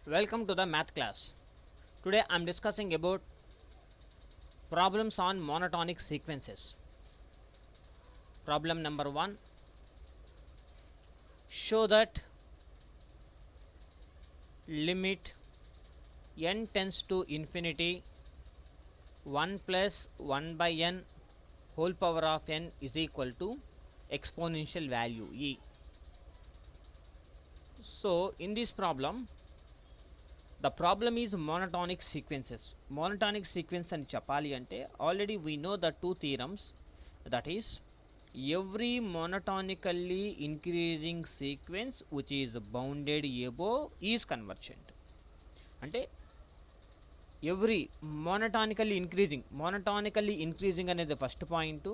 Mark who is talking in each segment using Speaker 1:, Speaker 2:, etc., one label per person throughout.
Speaker 1: Welcome to the math class. Today I am discussing about problems on monotonic sequences. Problem number 1. Show that limit n tends to infinity 1 plus 1 by n whole power of n is equal to exponential value e. So in this problem the problem is monotonic sequences. Monotonic sequence అని చెప్పాలి అంటే already we know the two theorems, that is every monotonically increasing sequence which is bounded above is convergent. అంటే every monotonically increasing అనేది first point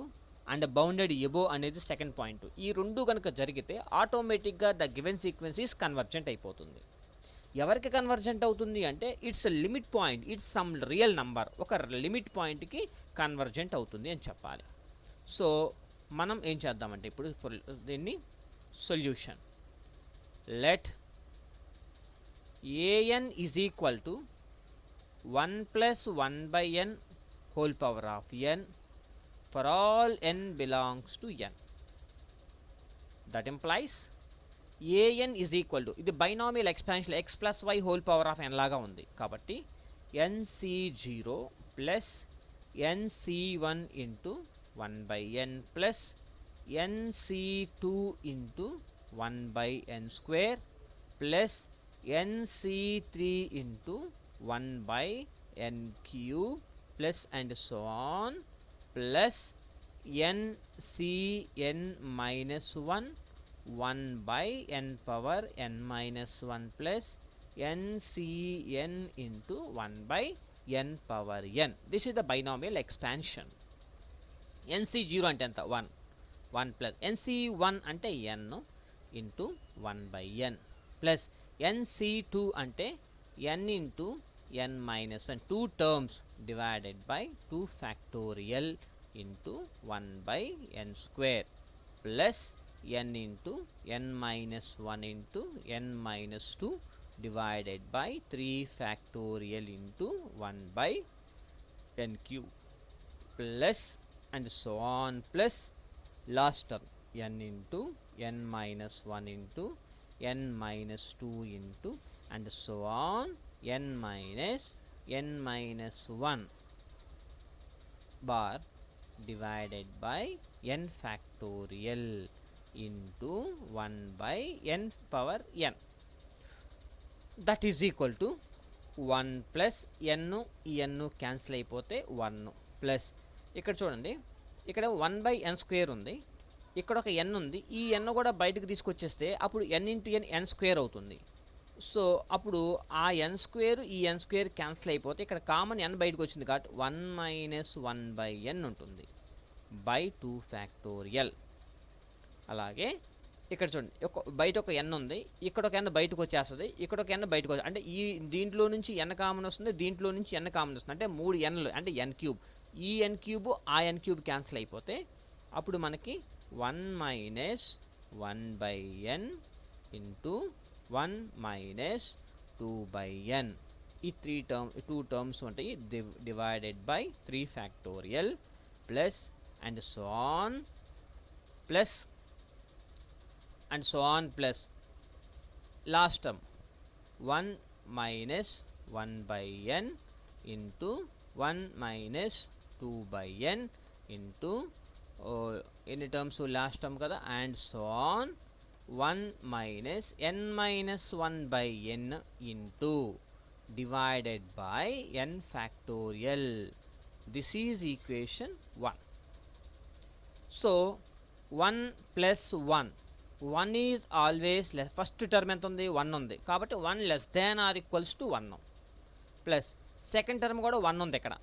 Speaker 1: and bounded above అనేది second point. ఈ రెండు కనుక జరిగితే ఆటోమేటిక్గా the given sequence is convergent అయిపోతుంది. ఎవరికి కన్వర్జెంట్ అవుతుంది అంటే its limit point, its sum real number, ఒక లిమిట్ పాయింట్కి కన్వర్జెంట్ అవుతుంది అని చెప్పాలి. సో మనం ఏం చేద్దామంటే ఇప్పుడు దీన్ని solution let a n is equal to 1 plus 1 by n whole power of n for all n belongs to n. That implies an is equal to, ఇది binomial expansion x plus y whole power of n లాగా ఉంది కాబట్టి nc0 plus nc1 into 1 by n plus nc2 into 1 by n square plus nc3 into 1 by n cube plus and so on plus ncn minus 1 1 by n power n minus 1 plus ncn into 1 by n power n. This is the binomial expansion. nc0 అంటే ఎంత 1 plus nc1 అంటే n into 1 by n plus nc2 అంటే n into n minus 1, two terms divided by 2 factorial into 1 by n square plus n into n minus 1 into n minus 2 divided by 3 factorial into 1 by n cube plus and so on plus last term n into n minus 1 into n minus 2 into and so on n minus 1 bar divided by n factorial into 1 by n power n. That is equal to 1 plus n, ఈ n cancel అయిపోతే 1 plus ఇక్కడ చూడండి ఇక్కడ 1 by n square ఉంది, ఇక్కడ ఒక n ఉంది, ఈ n కూడా బయటకు తీసుకొచ్చేస్తే అప్పుడు n into n n square అవుతుంది. సో అప్పుడు ఆ n స్క్వేర్ ఈ n స్క్వేర్ క్యాన్సిల్ అయిపోతే ఇక్కడ కామన్ n బయటకు వచ్చింది కాబట్టి 1 మైనస్ 1 బై n ఉంటుంది బై 2 ఫ్యాక్టోరియల్. అలాగే ఇక్కడ చూడండి బయట ఒక n ఉంది, ఇక్కడ ఒక n బయటకు వచ్చేస్తుంది, ఇక్కడ ఒక n బయటకు వస్తుంది, అంటే ఈ దీంట్లో నుంచి n కామన్ వస్తుంది, దీంట్లో నుంచి n కామన్ వస్తుంది, అంటే 3 nలు అంటే n క్యూబ్, ఈ n క్యూబ్ ఆ n క్యూబ్ క్యాన్సిల్ అయిపోతే అప్పుడు మనకి 1 minus 1 by n into 1 minus 2 by n, ఈ 2 టర్మ్స్ ఉంటాయి divided by 3 factorial plus and so on plus and so on plus last term 1 minus 1 by n into 1 minus 2 by n into any terms last term kada and so on 1 minus n minus 1 by n into divided by n factorial. This is equation 1. So 1 plus 1 is always less, first term ఎంత ఉంది 1 ఉంది కాబట్టి 1 less than or equals to 1 plus second term కూడా 1 ఉంది ఇక్కడ,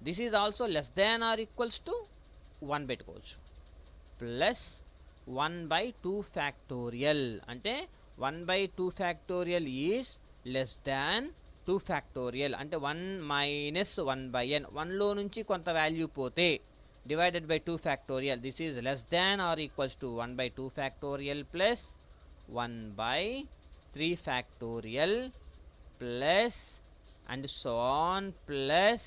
Speaker 1: this is also less than or equals to 1 పెట్టుకోవచ్చు plus 1 by 2 factorial అంటే 1 by 2 factorial is less than 2 factorial అంటే 1 మైనస్ 1 బై n, 1లో నుంచి కొంత వాల్యూ పోతే divided by 2 factorial, this is less than or equals to 1 by 2 factorial plus 1 by 3 factorial plus and so on plus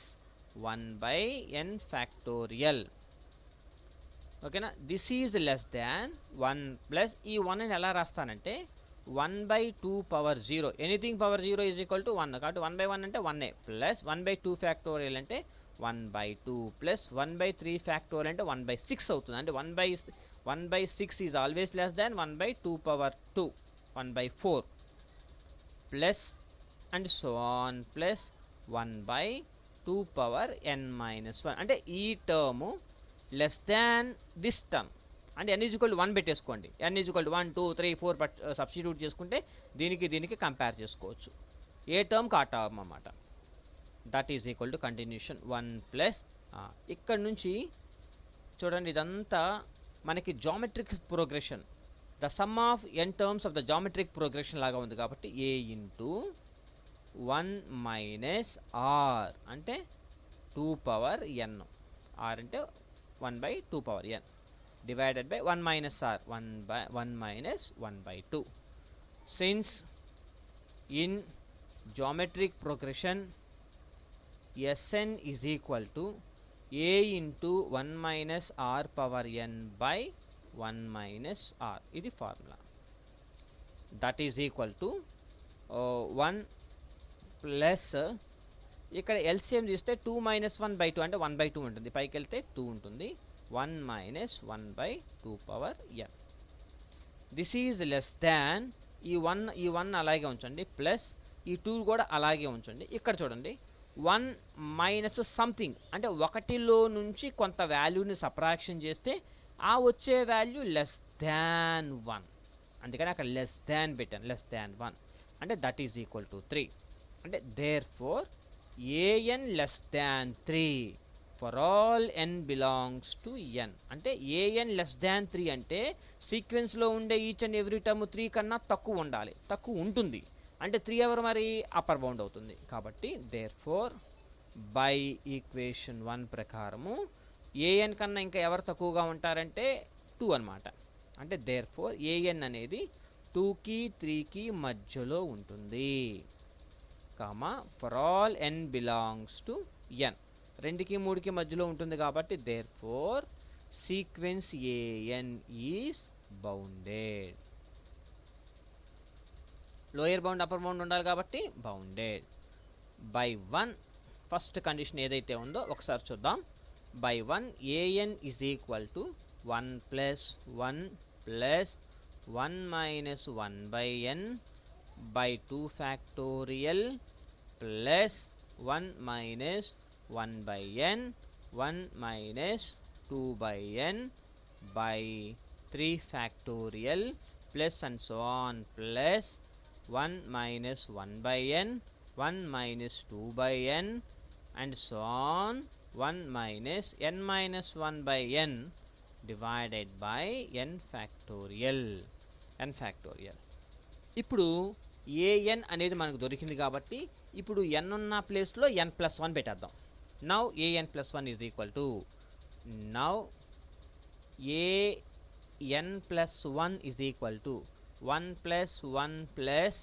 Speaker 1: 1 by n factorial. ఓకేనా, this is less than 1 plus ఈ 1 ని ఎలా రాస్తానంటే 1 by 2 power 0, anything power 0 is equal to 1 కాబట్టి 1 by 1 అంటే 1 plus 1 by 2 factorial అంటే 1 by 2 plus 1 by 3 factorial అంటే 1 by 6 అవుతుంది. అంటే 1 by 6 is always less than 1 by 2 power 2, 1 by 4 plus and so on plus 1 by 2 power n minus 1. అంటే ఈ term less than this term అంటే n is equal to 1 పెట్టేసుకోండి. n is equal to 1 2 3 4 substitute చేసుకుంటే దీనికి compare చేసుకోవచ్చు. ఏ టర్మ్కి ఆ term అన్నమాట. That is equal to continuation 1 plus ఇక్కడ నుంచి చూడండి ఇదంతా మనకి geometric progression, the sum of n terms of the geometric progression లాగా ఉంది కాబట్టి a ఇంటూ 1 మైనస్ ఆర్ అంటే 2 పవర్ n, r అంటే 1 by 2 power n divided by 1 minus r, 1 minus 1 by 2. Since in geometric progression Sn is equal to a into 1 minus r power n by 1 minus r, ఇది formula. That is equal to 1 plus ఇక్కడ LCM తీస్తే 2 minus 1 by 2 అంటే 1 by 2 ఉంటుంది, పైకి వెళ్తే 2 ఉంటుంది. 1 minus 1 by 2 power n. This is less than ఈ 1 అలాగే ఉంచండి ప్లస్ ఈ 2 కూడా అలాగే ఉంచండి. ఇక్కడ చూడండి 1 మైనస్ సంథింగ్ అంటే ఒకటిలో నుంచి కొంత వాల్యూని సబ్ట్రాక్షన్ చేస్తే ఆ వచ్చే వాల్యూ లెస్ దాన్ 1, అందుకని అక్కడ లెస్ దాన్ పెట్టాను, లెస్ దాన్ 1 అంటే దట్ ఈజ్ ఈక్వల్ టు 3. అంటే there four an less than 3 for all n belongs to n. అంటే an less than 3 అంటే సీక్వెన్స్లో ఉండే ఈచ్ అండ్ ఎవ్రీ టర్మ్ 3 కన్నా తక్కువ ఉండాలి, తక్కువ ఉంటుంది అంటే 3 ఎవరు మరి అప్పర్ బౌండ్ అవుతుంది. కాబట్టి దేర్ ఫోర్ బై ఈక్వేషన్ 1 ప్రకారము an కన్నా ఇంకా ఎవరు తక్కువగా ఉంటారంటే 2 అనమాట. అంటే దేర్ ఫోర్ an అనేది 2కి 3కి మధ్యలో ఉంటుంది, for all n belongs to n, 2కి 3కి మధ్యలో ఉంటుంది కాబట్టి there four sequence an is bounded. Lower bound upper bound ఉండాలి కాబట్టి బౌండెడ్ బై 1. ఫస్ట్ కండిషన్ ఏదైతే ఉందో ఒకసారి చూద్దాం. By 1 an is equal to 1 plus 1 plus 1 minus 1 by n by 2 factorial plus 1 minus 1 by n 1 minus 2 by n by 3 factorial plus and so on plus 1 minus 1 by n 1 minus 2 by n and so on 1 minus n minus 1 by n divided by n factorial. ఇప్పుడు an అనేది మనకు దొరికింది కాబట్టి ఇప్పుడు n ఉన్న ప్లేస్లో n plus 1 పెట్టేద్దాం. Now an plus 1 is equal to now an plus 1 is equal to 1 plus 1 plus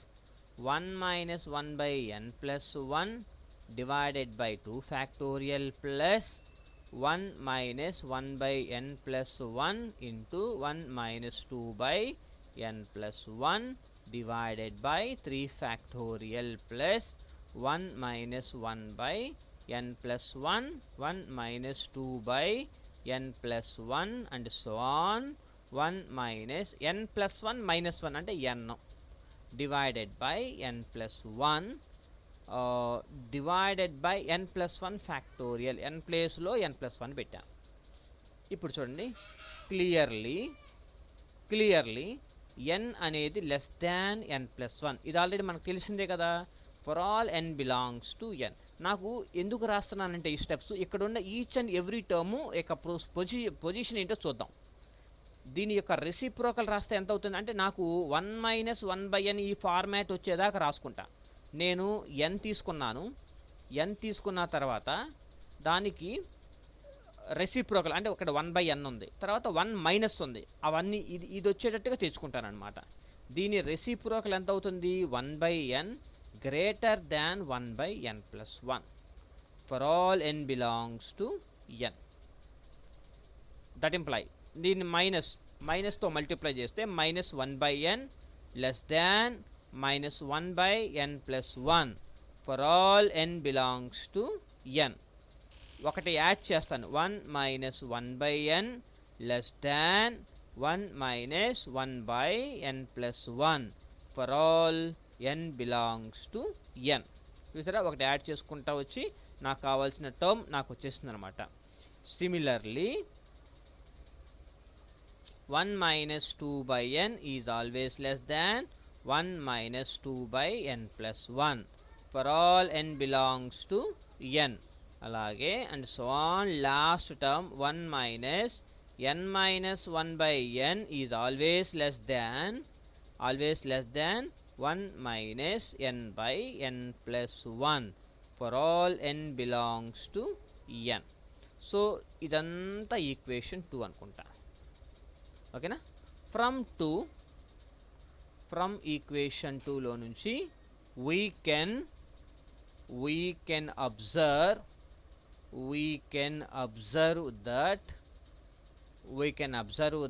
Speaker 1: 1 minus 1 by n plus 1 divided by 2 factorial plus 1 minus 1 by n plus 1 into 1 minus 2 by n plus 1 divided by 3 factorial plus 1 minus 1 by n plus 1 1 minus 2 by n plus 1 and so on 1 minus n plus 1 minus 1 అంటే n divided by n plus 1 divided by n plus 1 factorial, n place లో n plus 1 పెట్టాం. ఇప్పుడు చూడండి clearly n అనేది less than n plus 1, ఇది already మనకు తెలిసిందే కదా. For all n belongs to n. నాకు ఎందుకు రాస్తున్నానంటే ఈ స్టెప్స్ ఇక్కడ ఉన్న ఈచ్ అండ్ ఎవ్రీ టర్ము యొక్క పొజిషన్ ఏంటో చూద్దాం. దీని యొక్క రెసిప్రోకల్ రాస్తే ఎంత అవుతుంది అంటే నాకు 1 మైనస్ 1 బై n ఈ ఫార్మాట్ వచ్చేదాకా రాసుకుంటా. నేను n తీసుకున్న తర్వాత దానికి రెసిప్రోకల్ అంటే ఇక్కడ 1 by n ఉంది, తర్వాత 1 మైనస్ ఉంది, అవన్నీ ఇది వచ్చేటట్టుగా తెచ్చుకుంటాను అనమాట. దీని రెసిప్రోకల్ ఎంత అవుతుంది 1 by n greater than 1 by n plus 1 for all n belongs to n. That imply దీన్ని మైనస్తో మల్టిప్లై చేస్తే -1 by n less than -1 by n plus 1 for all n belongs to n. ఒకటి యాడ్ చేస్తాను, 1 minus 1 by n less than 1 minus 1 by n plus 1 for all n belongs to n. చూసారా, ఒకటి add చేసుకుంటా వచ్చి నాకు కావాల్సిన term నాకు వచ్చేస్తుంది అనమాట. Similarly 1 minus 2 by n is always less than 1 minus 2 by n plus 1 for all n belongs to n. అలాగే and so on. Last term 1 minus n minus 1 by n is always less than 1 minus n by n plus 1 for all n belongs to n. So ఇదంతా equation 2 అనుకుంటా. ఓకేనా. From equation 2లో నుంచి we can observe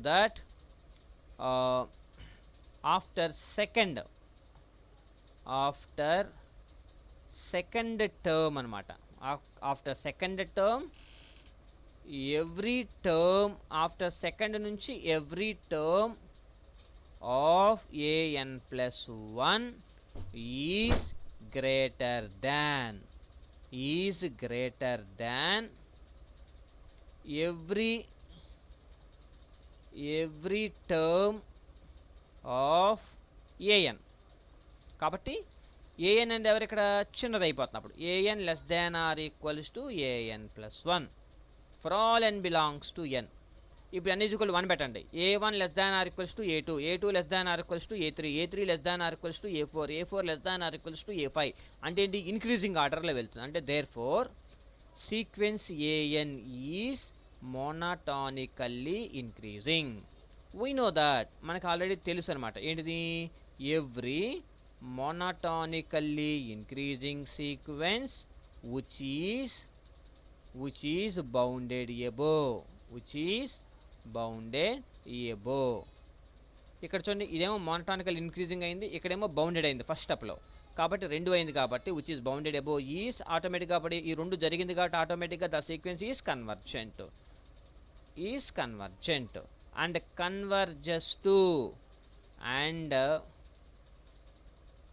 Speaker 1: that after second term అనమాట. after second term every term after second నుంచి every term of an plus 1 is greater than every term of an. కాబట్టి an అంటే ఎవరు ఇక్కడ చిన్నది అయిపోతున్నప్పుడు an less than or equals to an plus 1 for all n belongs to n. ఇప్పుడు n equal 1 పెట్టండి. a1 less than or equals to a2, a2 less than or equals to a3, a3 less than or equals to a4, a4 less than or equals to a5. అంటే ఏంటి, increasing ఆర్డర్లో వెళ్తుంది. అంటే there four sequence an is monotonically increasing. We know that, మనకు already తెలుసు అనమాట. ఏంటిది, every monotonically increasing sequence which is bounded above. ఇక్కడ చూడండి, ఇదేమో మోనోటానికల్ ఇంక్రీజింగ్ అయింది, ఇక్కడేమో బౌండెడ్ అయింది ఫస్ట్ స్టెప్లో. కాబట్టి 2 అయింది కాబట్టి which is bounded above is ఆటోమేటిక్గా, కాబట్టి ఈ 2 జరిగింది కాబట్టి ఆటోమేటిక్గా the sequence is convergent and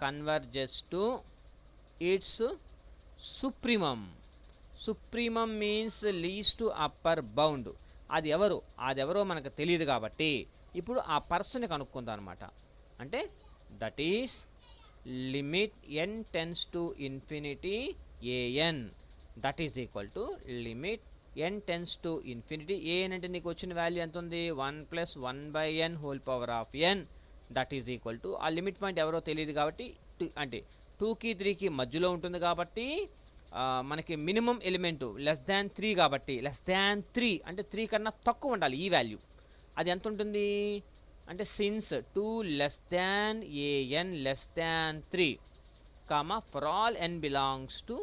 Speaker 1: converges to its supremum. Supremum means least to upper bound. అది ఎవరో మనకు తెలియదు కాబట్టి ఇప్పుడు ఆ పర్సన్ కనుక్కుందాం అనమాట. అంటే that is limit n tends to infinity an, that is equal to limit n tends to infinity an. అంటే నీకు వచ్చిన వాల్యూ ఎంత ఉంది, 1 + 1 by n whole power of n, that is equal to ఆ లిమిట్ పాయింట్ ఎవరో తెలియదు కాబట్టి అంటే 2కి 3కి మధ్యలో ఉంటుంది కాబట్టి మనకి మినిమం ఎలిమెంట్ లెస్ దాన్ 3 కాబట్టి లెస్ దాన్ 3 అంటే 3 కన్నా తక్కువ ఉండాలి ఈ వాల్యూ. అది ఎంత ఉంటుంది అంటే since 2 less than an less than 3 for all n belongs to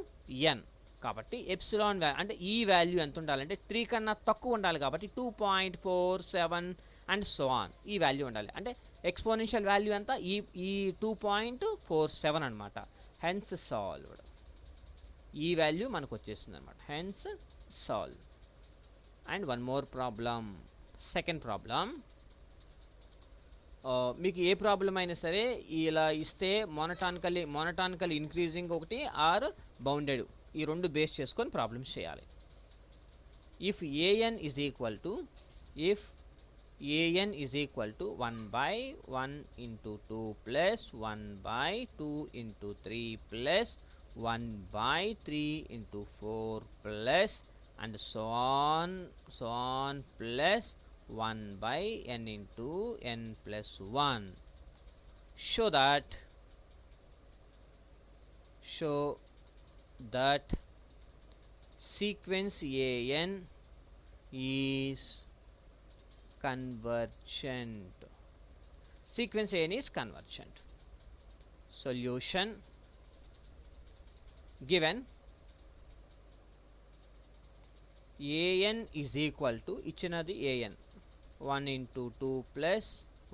Speaker 1: n. కాబట్టి ఎప్సిలాన్ అంటే ఈ వాల్యూ ఎంత ఉండాలంటే 3 కన్నా తక్కువ ఉండాలి కాబట్టి 2.47 అండ్ సో ఆన్ ఈ వాల్యూ ఉండాలి. అంటే ఎక్స్పోనెన్షియల్ వాల్యూ ఎంత, ఈ 2.47 అనమాట. హెన్స్ సాల్వ్డ్, ఈ వాల్యూ మనకు వచ్చేస్తుంది అనమాట. Hence solve. And one more problem, second problem. మీకు ఏ ప్రాబ్లం అయినా సరే ఇలా ఇస్తే మోనోటానికల్ ఇంక్రీజింగ్ ఒకటి ఆర్ బౌండెడ్, ఈ 2 బేస్ చేసుకొని ప్రాబ్లమ్స్ చేయాలి. If an is equal to 1 by 1 into 2 plus 1 by 2 into 3 plus 1 by 3 into 4 plus and so on plus 1 by n into n plus 1. Show that sequence an is convergent. Solution: given an is equal to ఇచ్చినది an 1 into 2 plus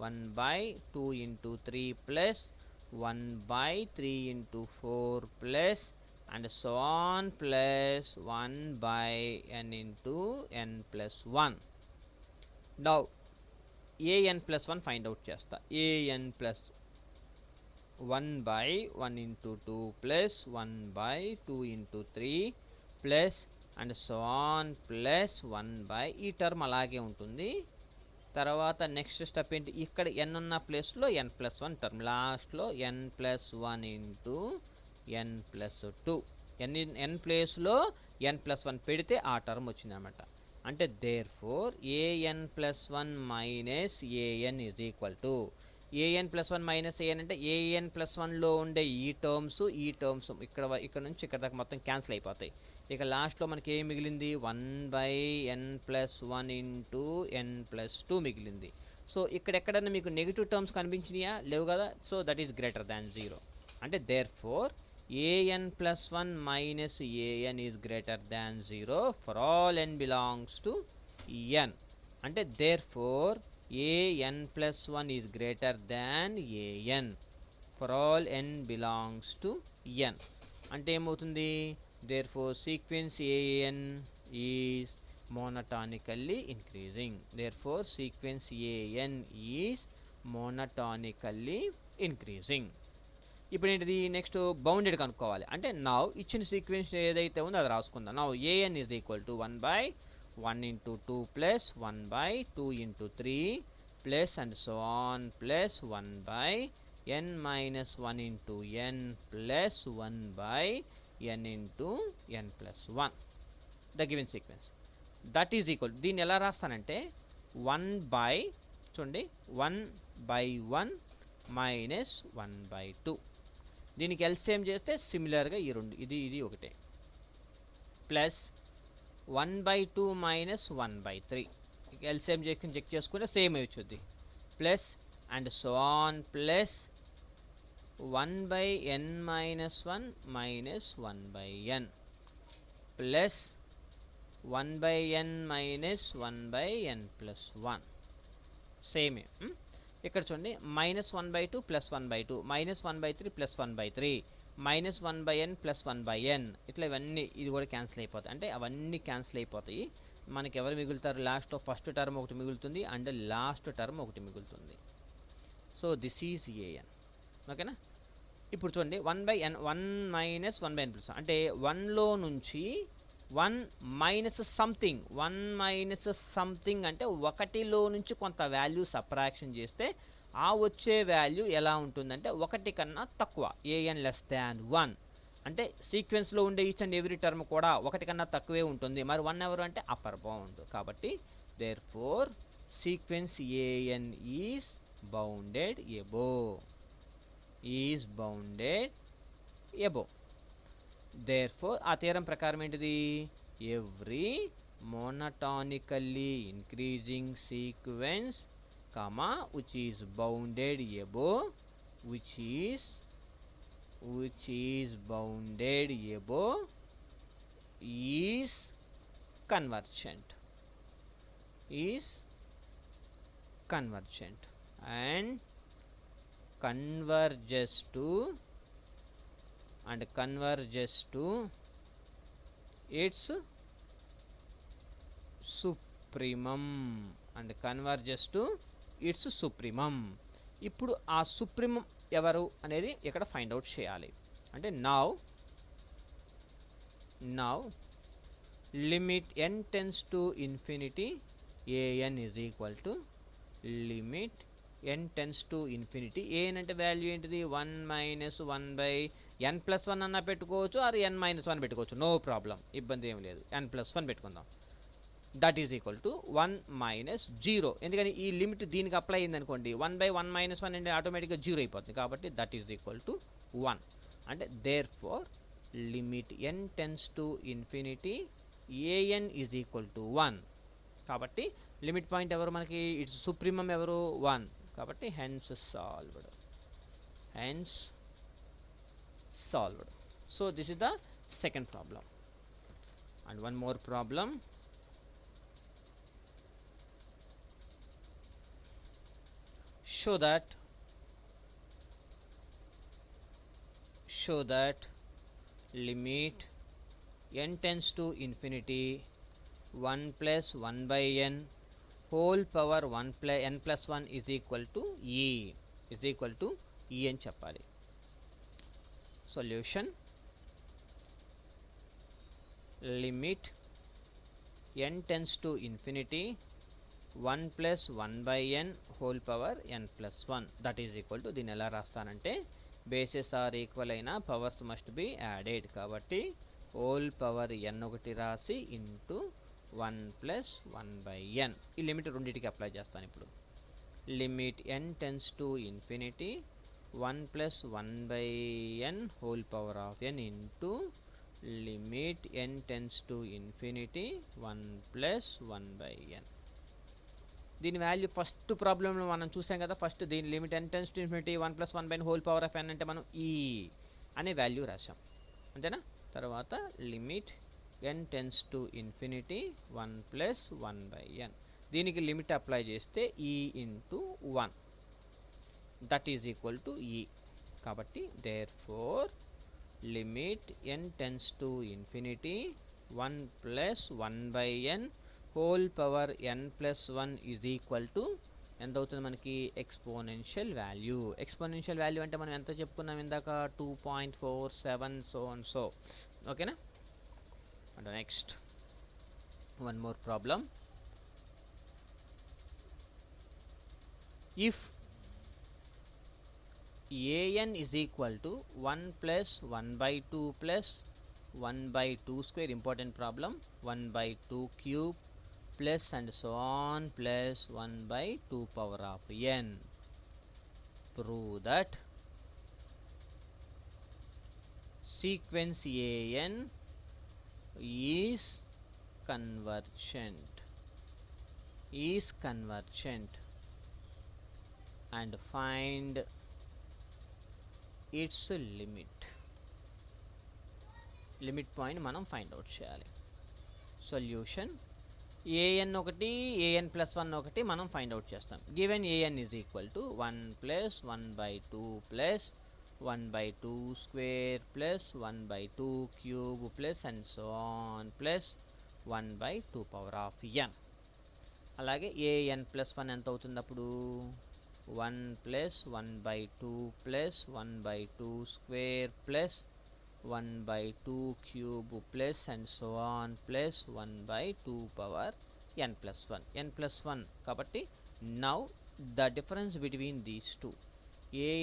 Speaker 1: 1 by 2 into 3 plus 1 by 3 into 4 plus and so on plus 1 by n into n plus 1. Now an plus 1 find out చేస్తా. an plus 1 by 1 into 2 plus 1 by 2 into 3 plus and so on plus 1 by ఈ term అలాగే ఉంటుంది. తర్వాత next step ఏంటి, ఇక్కడ n ఉన్న ప్లేస్లో n plus 1 term, లాస్ట్లో n plus 1 into n plus 2, n ప్లేస్లో n ప్లస్ 1 పెడితే ఆ టర్మ్ వచ్చింది అనమాట. అంటే there four an plus 1 minus an is equal to an plus 1 minus an అంటే an ప్లస్ 1లో ఉండే ఈ టర్మ్స్ ఇక్కడ నుంచి ఇక్కడ దాకా మొత్తం క్యాన్సిల్ అయిపోతాయి. ఇక లాస్ట్లో మనకి ఏం మిగిలింది, 1 by n plus 1 into n plus 2 మిగిలింది. సో ఇక్కడెక్కడన్నా మీకు నెగిటివ్ టర్మ్స్ కనిపించినాయా, లేవు కదా. So that is greater than 0. అంటే there four an plus 1 minus an is greater than 0 for all n belongs to n. అంటే there four an plus 1 is greater than an for all n belongs to n. అంటే ఏమవుతుంది, therefore sequence an is monotonically increasing. Therefore sequence an is monotonically increasing. ఇప్పుడు ఏంటిది, next bounded కనుక్కోవాలి. అంటే now ఇచ్చిన sequence ఏదైతే ఉందో అది రాసుకుందాం. Now an is equal to 1 by 1 into 2 plus 1 by 2 into 3 plus and so on plus 1 by n minus 1 into n plus 1 by n into n plus 1, the given sequence. That is equal, దీన్ని ఎలా రాస్తానంటే 1 by చూడండి 1 by 1 minus 1 by 2. దీనికి LCM చేస్తే సిమిలర్గా ఈ రెండు ఇది ఒకటే, plus 1 by 2 minus 1 by 3. LCM check చేసుకుంటే సేమ్ వచ్చుద్ది, plus and so on plus 1 by n minus 1 minus 1 by n plus 1 by n minus 1 by n plus 1. సేమే ఇక్కడ చూడండి, minus 1 by 2 plus 1 by 2 minus 1 by 3 plus 1 by 3 minus 1 by n plus 1 by n. ఇట్లా ఇవన్నీ ఇది కూడా cancel అయిపోతాయి. అంటే అవన్నీ క్యాన్సిల్ అయిపోతాయి. మనకి ఎవరు మిగులుతారు, లాస్ట్లో ఫస్ట్ టర్మ్ ఒకటి మిగులుతుంది అండ్ లాస్ట్ టర్మ్ ఒకటి మిగులుతుంది. So this is an. ఓకేనా. ఇప్పుడు చూడండి 1 by n 1 minus 1 by n plus అంటే 1లో నుంచి 1 మైనస్ సంథింగ్, 1 మైనస్ సంథింగ్ అంటే 1లో నుంచి కొంత వాల్యూ సబ్ట్రాక్షన్ చేస్తే ఆ వచ్చే వాల్యూ ఎలా ఉంటుందంటే 1 కన్నా తక్కువ, an లెస్ దాన్ 1. అంటే సీక్వెన్స్లో ఉండే ఈచ్ అండ్ ఎవ్రీ టర్మ్ కూడా 1 కన్నా తక్కువే ఉంటుంది. మరి 1 ఎవరు అంటే అప్పర్ బౌండ్. కాబట్టి there four sequence an is bounded above. Is bounded above. Therefore ఆ థియరం ప్రకారం ఏంటిది, every monotonically increasing sequence comma which is bounded above which is bounded above is convergent and converges to its supremum ఇప్పుడు ఆ supremum ఎవరు అనేది ఇక్కడ find out చేయాలి. అంటే now limit n tends to infinity an is equal to limit n tends to infinity. an అంటే value ఏంటిది, 1 minus 1 by n plus 1 అన్నా పెట్టుకోవచ్చు, ఆర్ n మైనస్ 1 పెట్టుకోవచ్చు, నో ప్రాబ్లం, ఇబ్బంది ఏం లేదు. n ప్లస్ 1 పెట్టుకుందాం. That is equal to 1 minus 0. ఎందుకని ఈ లిమిట్ దీనికి అప్లై అయింది అనుకోండి, 1 బై 1 మైనస్ 1 అంటే ఆటోమేటిక్గా 0 అయిపోతుంది. కాబట్టి దట్ ఈజ్ ఈక్వల్ టు 1. అంటే there four limit n tends to infinity an is equal to 1. కాబట్టి లిమిట్ పాయింట్ ఎవరు మనకి, ఇట్స్ సుప్రీమం ఎవరు, 1. కాబట్టి hence solved. So this is the second problem. And one more problem. Show that limit n tends to infinity 1 plus 1 by n whole power 1 plus n plus 1 is equal to e అని చెప్పాలి. Solution: limit n tends to infinity 1 plus 1 by n whole power n plus 1 that is equal to, దీన్ని ఎలా రాస్తానంటే bases are equal అయినా powers must be added కాబట్టి whole power n ఒకటి రాసి into 1 plus 1 by n. ఈ limit రెండింటికి apply చేస్తాను ఇప్పుడు. Limit n tends to infinity 1 plus 1 by n whole power of n into limit n tends to infinity 1 plus 1 by n. దీని value first ప్రాబ్లంలో మనం చూసాం కదా. ఫస్ట్ దీని limit n tends to infinity 1 plus 1 by whole power of n అంటే మనం e అనే value రాసాం అంతేనా. తర్వాత limit n tends to infinity 1 plus 1 by n, దీనికి లిమిట్ అప్లై చేస్తే e into 1 that is equal to e. కాబట్టి therefore limit n tends to infinity 1 plus 1 by n whole power n plus 1 is equal to ఎంత అవుతుంది మనకి exponential value. Exponential value అంటే మనం ఎంత చెప్పుకున్నాం ఇందాక 2.47 సో అండ్ సో. ఓకేనా. And next one more problem. If an is equal to 1 plus 1 by 2 plus 1 by 2 square, important problem, 1 by 2 cube plus and so on plus 1 by 2 power of n, prove that sequence an is convergent and find its limit point మనం find out చేయాలి. Solution: an ఒకటి an plus 1 ఒకటి మనం find out చేస్తాం. Given an is equal to 1 plus 1 by 2 plus 1 by 2 square plus 1 by 2 cube plus and so on plus 1 by 2 power of n. అలాగే an plus 1 ఎంత అవుతుంది అప్పుడు 1 plus 1 by 2 plus 1 by 2 square plus 1 by 2 cube plus and so on plus 1 by 2 power n plus 1 కాబట్టి now the difference between these two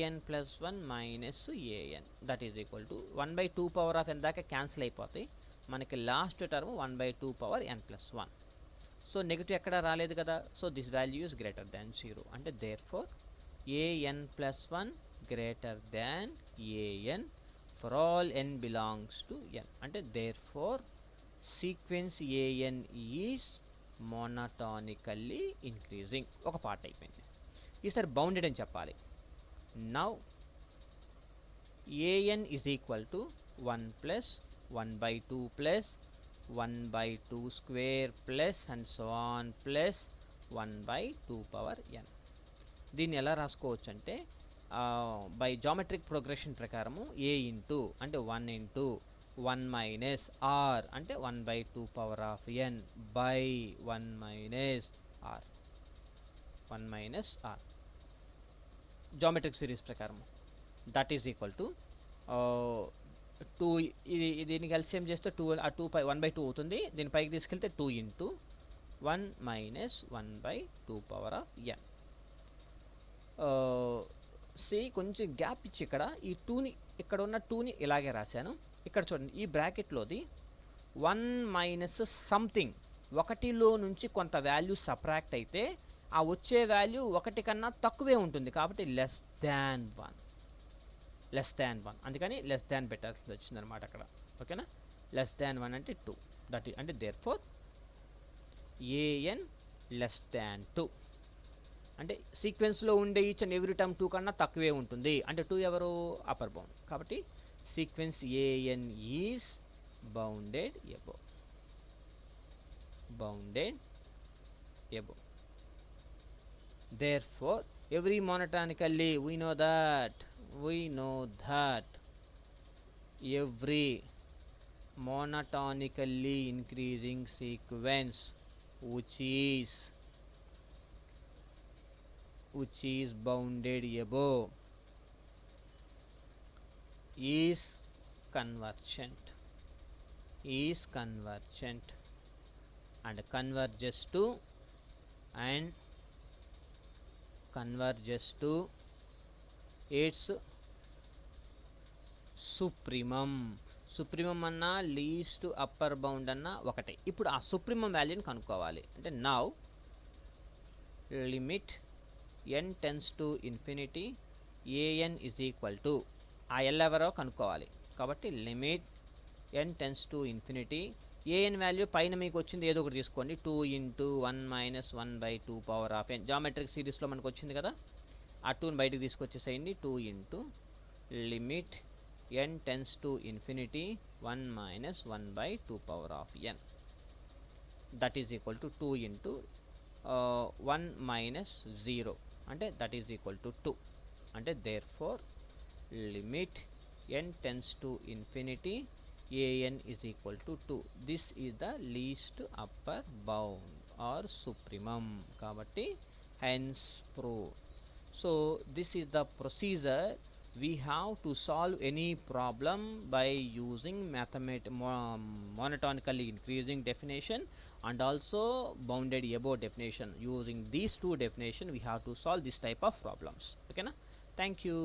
Speaker 1: an plus 1 minus an that is equal to 1 by 2 power of n దాకా cancel అయిపోతాయి. మనకి last term 1 by 2 power n plus 1. So negative ఎక్కడ రాలేదు కదా. So this value is greater than 0 అంటే there four an plus 1 greater than an for all n belongs to n అంటే therefore sequence an is monotonically increasing. ఒక part అయిపోయింది. ఈసారి bounded అని చెప్పాలి. Now an is equal to 1 plus 1 by 2 plus 1 by 2 square plus and so on plus 1 by 2 power n. దీన్ని ఎలా రాసుకోవచ్చు అంటే బై జామెట్రిక్ ప్రోగ్రెషన్ ప్రకారము a ఇంటూ అంటే 1 ఇంటూ 1 మైనస్ r అంటే 1 by 2 power of n by 1 minus r geometric series ప్రకారము that is equal to 2. దీనికి LCM చేస్తే 2 పై 1 బై 2 అవుతుంది. దీని పైకి తీసుకెళ్తే 2 into 1 minus 1 by 2 power of n. See కొంచెం గ్యాప్ ఇచ్చి ఇక్కడ ఈ 2ని ఇక్కడ ఉన్న 2ని ఇలాగే రాశాను. ఇక్కడ చూడండి ఈ బ్రాకెట్లోది 1 మైనస్ సంథింగ్ ఒకటిలో నుంచి కొంత వాల్యూ సబ్ట్రాక్ట్ అయితే ఆ వచ్చే వాల్యూ 1 కన్నా తక్కువే ఉంటుంది కాబట్టి లెస్ దాన్ 1 అందుకని లెస్ దాన్ పెట్టాల్సి వచ్చింది అనమాట అక్కడ. ఓకేనా. లెస్ దాన్ 1 అంటే 2 దట్ అంటే there four an less than 2 అంటే సీక్వెన్స్లో ఉండే ఈచ్ అండ్ ఎవ్రీ టర్మ్ 2 కన్నా తక్కువే ఉంటుంది అంటే 2 ఎవరు అప్పర్ బౌండ్. కాబట్టి sequence an is bounded above, bounded above. Therefore every monotonically, we know that every monotonically increasing sequence which is bounded above is convergent, and converges to its supremum. Supremum అన్నా least upper bound అన్నా ఒకటే. ఇప్పుడు ఆ supremum వాల్యూని కనుక్కోవాలి. అంటే now limit n tends to infinity an is equal to, ఆ L ఎవరో కనుక్కోవాలి. కాబట్టి limit n tends to infinity, an value పైన మీకు వచ్చింది ఏదో ఒకటి తీసుకోండి, 2 into 1 minus 1/2 power of n. Geometric సిరీస్లో మనకు వచ్చింది కదా, ఆ 2ని బయటకు తీసుకొచ్చేసేయండి. 2 into limit n tends to infinity 1 minus 1/2 power of n, that is equal to 2 into 1 minus 0, అంటే దట్ ఈజ్ ఈక్వల్ టు 2. అంటే there four limit n tends to infinity an is equal to 2. This is the least upper bound or supremum. Kabatti hence proved. So this is the procedure we have to solve any problem by using monotonically increasing definition and also bounded above definition. Using these two definition we have to solve this type of problems. Okay na? Thank you.